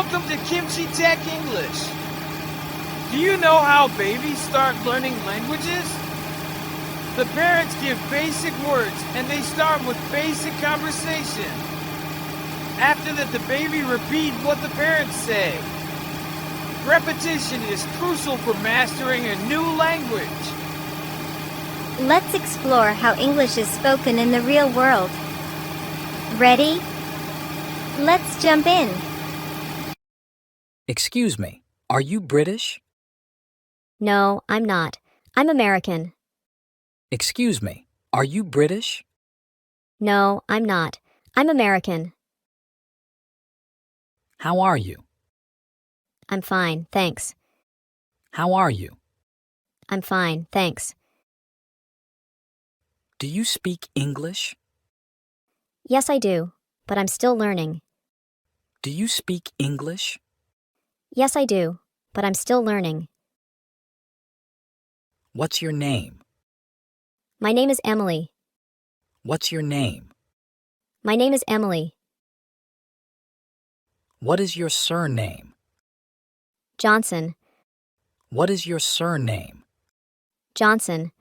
Welcome to KimchiTech English. Do you know how babies start learning languages? The parents give basic words and they start with basic conversation. After that, the baby repeats what the parents say. Repetition is crucial for mastering a new language. Let's explore how English is spoken in the real world. Ready? Let's jump in. Excuse me, are you British? No, I'm not. I'm American. Excuse me, are you British? No, I'm not. I'm American. How are you? I'm fine, thanks. How are you? I'm fine, thanks. Do you speak English? Yes, I do, but I'm still learning. Do you speak English? Yes, I do, but I'm still learning. What's your name? My name is Emily. What's your name? My name is Emily. What is your surname? Johnson. What is your surname? Johnson.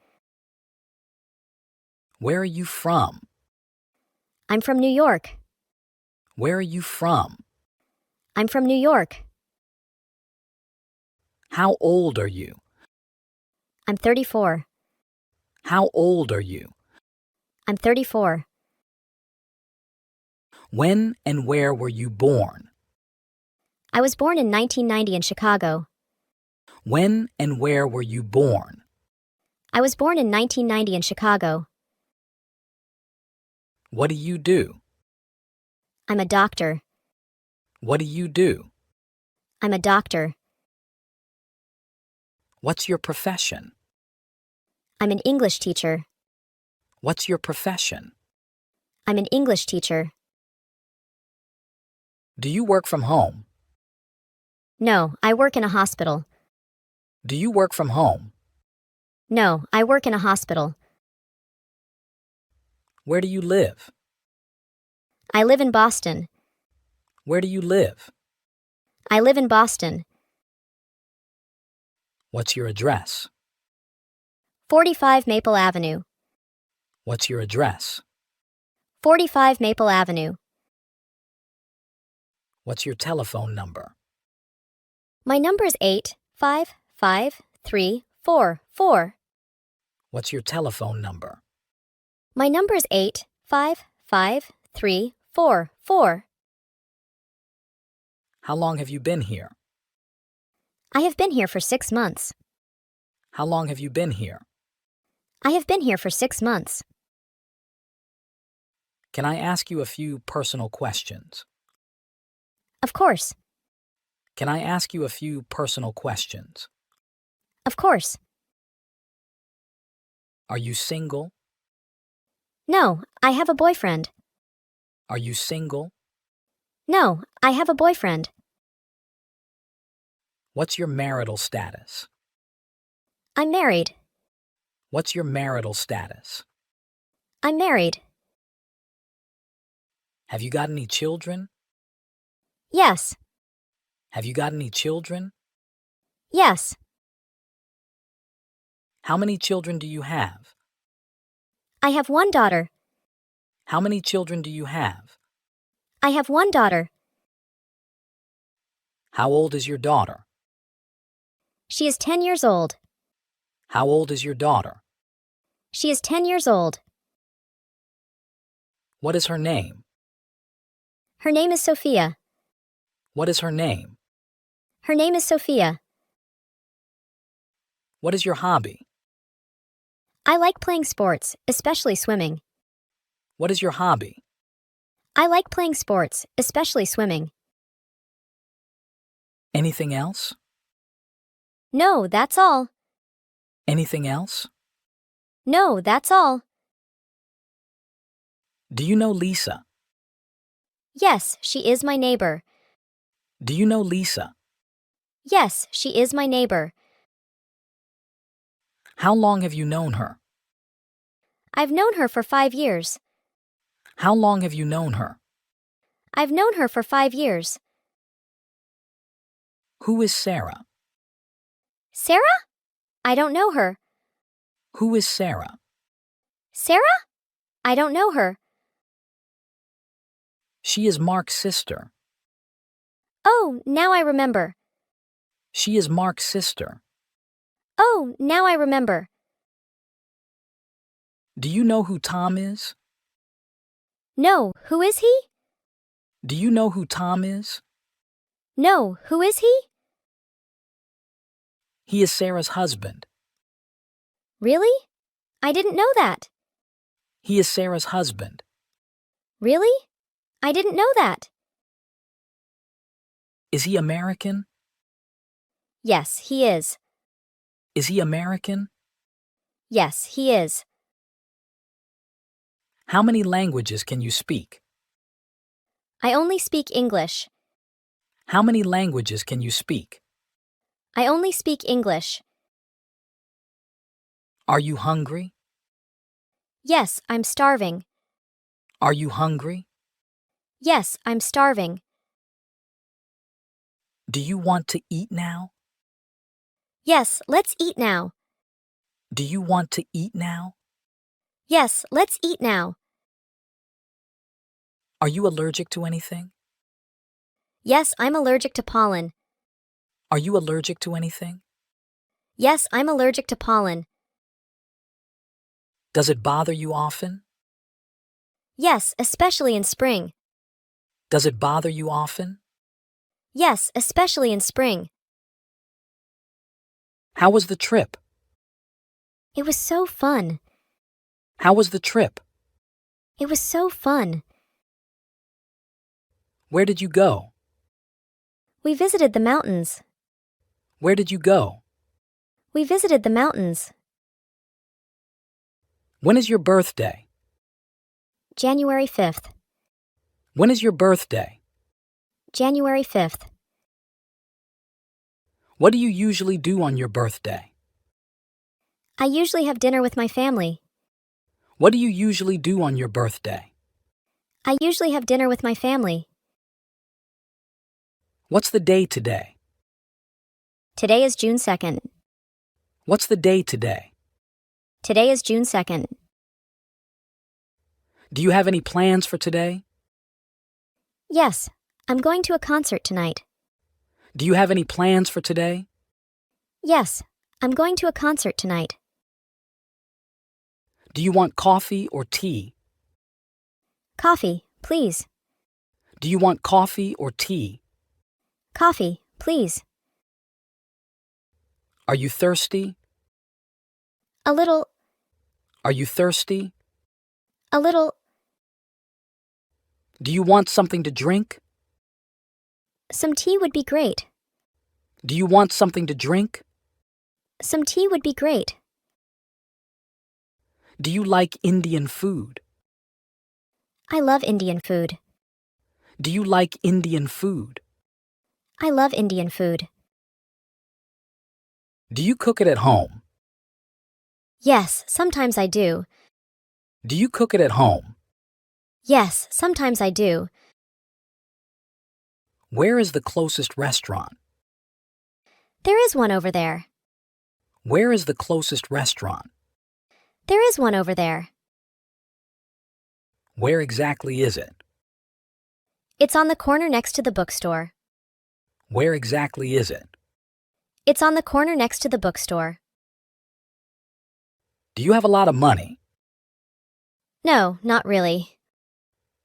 Where are you from? I'm from New York. Where are you from? I'm from New York. How old are you? I'm 34. How old are you? I'm 34. When and where were you born? I was born in 1990 in Chicago. When and where were you born? I was born in 1990 in Chicago. What do you do? I'm a doctor. What do you do? I'm a doctor. What's your profession? I'm an English teacher. What's your profession? I'm an English teacher. Do you work from home? No, I work in a hospital. Do you work from home? No, I work in a hospital. Where do you live? I live in Boston. Where do you live? I live in Boston. What's your address? 45 Maple Avenue. What's your address? 45 Maple Avenue. What's your telephone number? My number is 855-344. What's your telephone number? My number is 855-344. How long have you been here? I have been here for 6 months. How long have you been here? I have been here for 6 months. Can I ask you a few personal questions? Of course. Can I ask you a few personal questions? Of course. Are you single? No, I have a boyfriend. Are you single? No, I have a boyfriend. What's your marital status? I'm married. What's your marital status? I'm married. Have you got any children? Yes. Have you got any children? Yes. How many children do you have? I have one daughter. How many children do you have? I have one daughter. How old is your daughter? She is 10 years old. How old is your daughter? She is 10 years old. What is her name? Her name is Sophia. What is her name? Her name is Sophia. What is your hobby? I like playing sports, especially swimming. What is your hobby? I like playing sports, especially swimming. Anything else? No, that's all. Anything else? No, that's all. Do you know Lisa? Yes, she is my neighbor. Do you know Lisa? Yes, she is my neighbor. How long have you known her? I've known her for 5 years. How long have you known her? I've known her for 5 years. Who is Sarah? Sarah? I don't know her. Who is Sarah? Sarah? I don't know her. She is Mark's sister. Oh, now I remember. She is Mark's sister. Oh, now I remember. Do you know who Tom is? No, who is he? Do you know who Tom is? No, who is he? He is Sarah's husband. Really? I didn't know that. He is Sarah's husband. Really? I didn't know that. Is he American? Yes, he is. Is he American? Yes, he is. How many languages can you speak? I only speak English. How many languages can you speak? I only speak English. Are you hungry? Yes, I'm starving. Are you hungry? Yes, I'm starving. Do you want to eat now? Yes, let's eat now. Do you want to eat now? Yes, let's eat now. Are you allergic to anything? Yes, I'm allergic to pollen. Are you allergic to anything? Yes, I'm allergic to pollen. Does it bother you often? Yes, especially in spring. Does it bother you often? Yes, especially in spring. How was the trip? It was so fun. How was the trip? It was so fun. Where did you go? We visited the mountains. Where did you go? We visited the mountains. When is your birthday? January 5th. When is your birthday? January 5th. What do you usually do on your birthday? I usually have dinner with my family. What do you usually do on your birthday? I usually have dinner with my family. What's the day today? Today is June 2nd. What's the day today? Today is June 2nd. Do you have any plans for today? Yes, I'm going to a concert tonight. Do you have any plans for today? Yes, I'm going to a concert tonight. Do you want coffee or tea? Coffee, please. Do you want coffee or tea? Coffee, please. Are you thirsty? A little, Are you thirsty? a little. Do you want something to drink? Some tea would be great. Do you want something to drink? Some tea would be great. Do you like Indian food? I love Indian food. Do you like Indian food? I love Indian food. Do you cook it at home? Yes, sometimes I do. Do you cook it at home? Yes, sometimes I do. Where is the closest restaurant? There is one over there. Where is the closest restaurant? There is one over there. Where exactly is it? It's on the corner next to the bookstore. Where exactly is it? It's on the corner next to the bookstore. Do you have a lot of money? No, not really.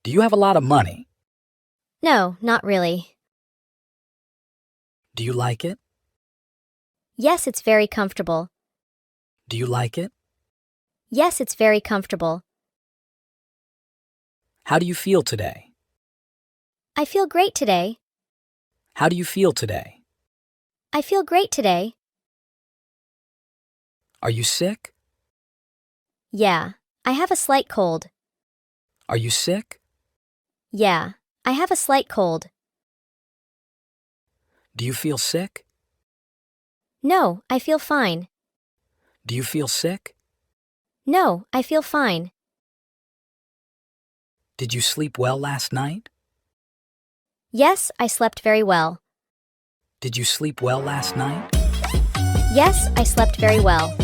Do you have a lot of money? No, not really. Do you like it? Yes, it's very comfortable. Do you like it? Yes, it's very comfortable. How do you feel today? I feel great today. How do you feel today? I feel great today. Are you sick? Yeah, I have a slight cold. Are you sick? Yeah, I have a slight cold. Do you feel sick? No, I feel fine. Do you feel sick? No, I feel fine. Did you sleep well last night? Yes, I slept very well. Did you sleep well last night? Yes, I slept very well.